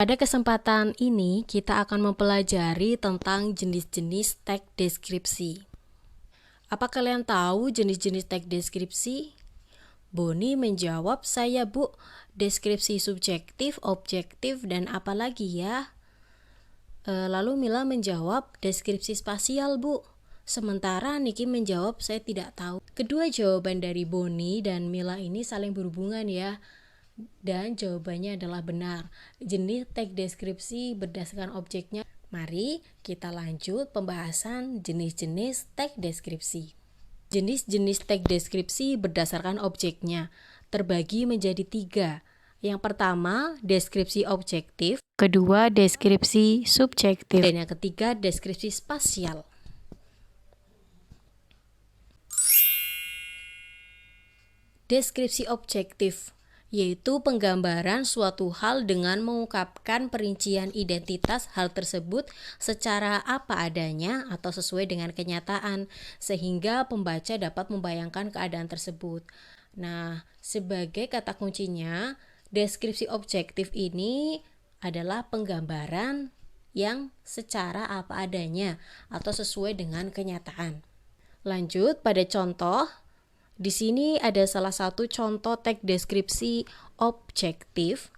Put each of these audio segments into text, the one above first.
Pada kesempatan ini, kita akan mempelajari tentang jenis-jenis teks deskripsi. Apa kalian tahu jenis-jenis teks deskripsi? Boni menjawab, "Saya, Bu. Deskripsi subjektif, objektif, dan apa lagi ya?" Lalu Mila menjawab, "Deskripsi spasial, Bu." Sementara Niki menjawab, "Saya tidak tahu." Kedua jawaban dari Boni dan Mila ini saling berhubungan ya. Dan jawabannya adalah benar. Jenis teks deskripsi berdasarkan objeknya. Mari kita lanjut pembahasan jenis-jenis teks deskripsi. Jenis-jenis teks deskripsi berdasarkan objeknya terbagi menjadi 3. Yang pertama, deskripsi objektif. Kedua, deskripsi subjektif. Dan yang ketiga, deskripsi spasial. Deskripsi objektif yaitu penggambaran suatu hal dengan mengungkapkan perincian identitas hal tersebut secara apa adanya atau sesuai dengan kenyataan, sehingga pembaca dapat membayangkan keadaan tersebut. Nah, sebagai kata kuncinya, deskripsi objektif ini adalah penggambaran yang secara apa adanya atau sesuai dengan kenyataan. Lanjut pada contoh. Di sini ada salah satu contoh teks deskripsi objektif.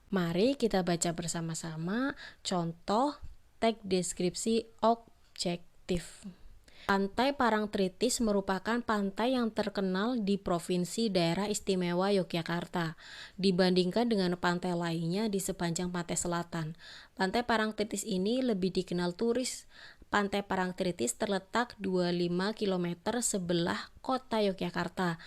Mari kita baca bersama-sama contoh teks deskripsi objektif. Pantai Parangtritis merupakan pantai yang terkenal di Provinsi Daerah Istimewa Yogyakarta dibandingkan dengan pantai lainnya di sepanjang pantai selatan. Pantai Parangtritis ini lebih dikenal turis. Pantai Parangtritis terletak 25 km sebelah kota Yogyakarta.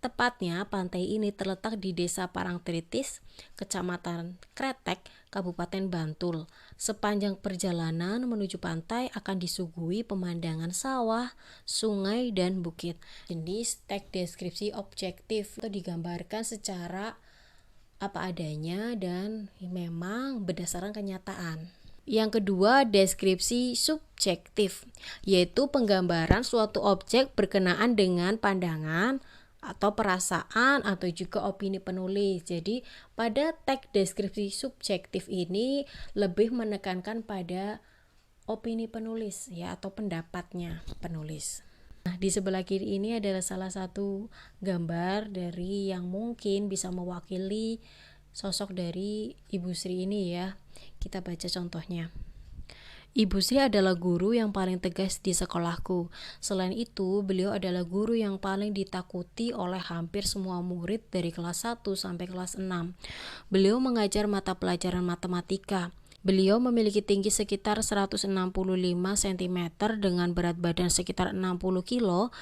Tepatnya pantai ini terletak di Desa Parangtritis, Kecamatan Kretek, Kabupaten Bantul. Sepanjang perjalanan menuju pantai akan disuguhi pemandangan sawah, sungai, dan bukit. Jenis teks deskripsi objektif itu digambarkan secara apa adanya dan memang berdasarkan kenyataan. Yang kedua, deskripsi subjektif, yaitu penggambaran suatu objek berkenaan dengan pandangan atau perasaan atau juga opini penulis. Jadi, pada teks deskripsi subjektif ini lebih menekankan pada opini penulis ya atau pendapatnya penulis. Nah, di sebelah kiri ini adalah salah satu gambar dari yang mungkin bisa mewakili sosok dari Ibu Sri ini ya. Kita baca contohnya. Ibu Sri adalah guru yang paling tegas di sekolahku. Selain itu, beliau adalah guru yang paling ditakuti oleh hampir semua murid dari kelas 1 sampai kelas 6. Beliau mengajar mata pelajaran matematika. Beliau memiliki tinggi sekitar 165 cm dengan berat badan sekitar 60 kg.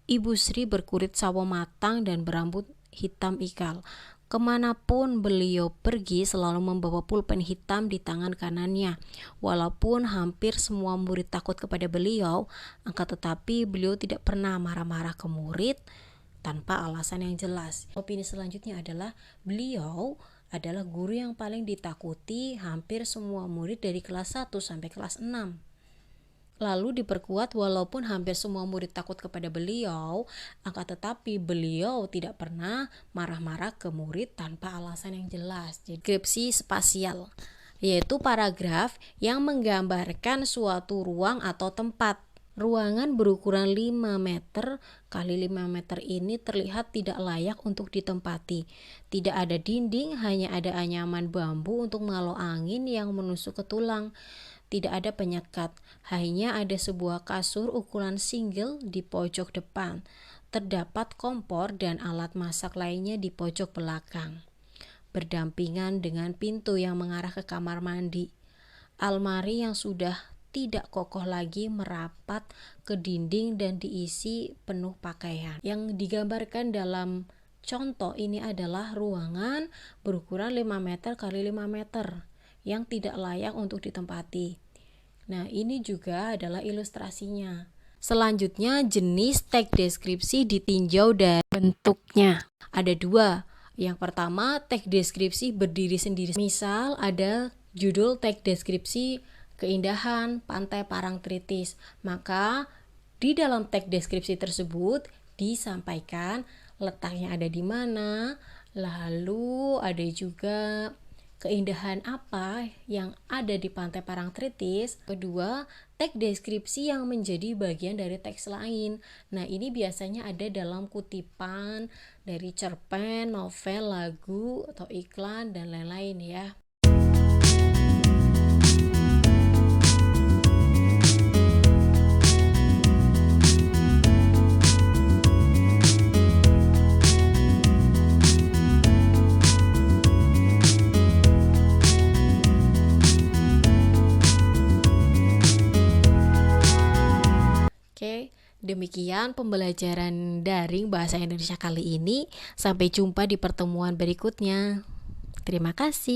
Ibu Sri berkulit sawo matang dan berambut hitam ikal. Kemanapun beliau pergi selalu membawa pulpen hitam di tangan kanannya. Walaupun hampir semua murid takut kepada beliau, akan tetapi beliau tidak pernah marah-marah ke murid tanpa alasan yang jelas. Opini selanjutnya adalah beliau adalah guru yang paling ditakuti hampir semua murid dari kelas 1 sampai kelas 6. Lalu diperkuat, walaupun hampir semua murid takut kepada beliau, akan tetapi beliau tidak pernah marah-marah ke murid tanpa alasan yang jelas. Deskripsi spasial, yaitu paragraf yang menggambarkan suatu ruang atau tempat. Ruangan berukuran 5 meter kali 5 meter ini terlihat tidak layak untuk ditempati. Tidak ada dinding, hanya ada anyaman bambu untuk menghalau angin yang menusuk ke tulang. Tidak ada penyekat, hanya ada sebuah kasur ukuran single di pojok depan. Terdapat kompor dan alat masak lainnya di pojok belakang, berdampingan dengan pintu yang mengarah ke kamar mandi. Almari yang sudah tidak kokoh lagi merapat ke dinding dan diisi penuh pakaian. Yang digambarkan dalam contoh ini adalah ruangan berukuran 5 meter kali 5 meter yang tidak layak untuk ditempati. Nah, ini juga adalah ilustrasinya. Selanjutnya, jenis teks deskripsi ditinjau dari bentuknya. Ada 2. Yang pertama, teks deskripsi berdiri sendiri. Misal ada judul teks deskripsi keindahan Pantai Parangtritis. Maka di dalam teks deskripsi tersebut disampaikan letaknya ada di mana, lalu ada juga keindahan apa yang ada di Pantai Parangtritis. Kedua, teks deskripsi yang menjadi bagian dari teks lain. Nah, ini biasanya ada dalam kutipan dari cerpen, novel, lagu, atau iklan, dan lain-lain ya. Oke, demikian pembelajaran daring bahasa Indonesia kali ini. Sampai jumpa di pertemuan berikutnya. Terima kasih.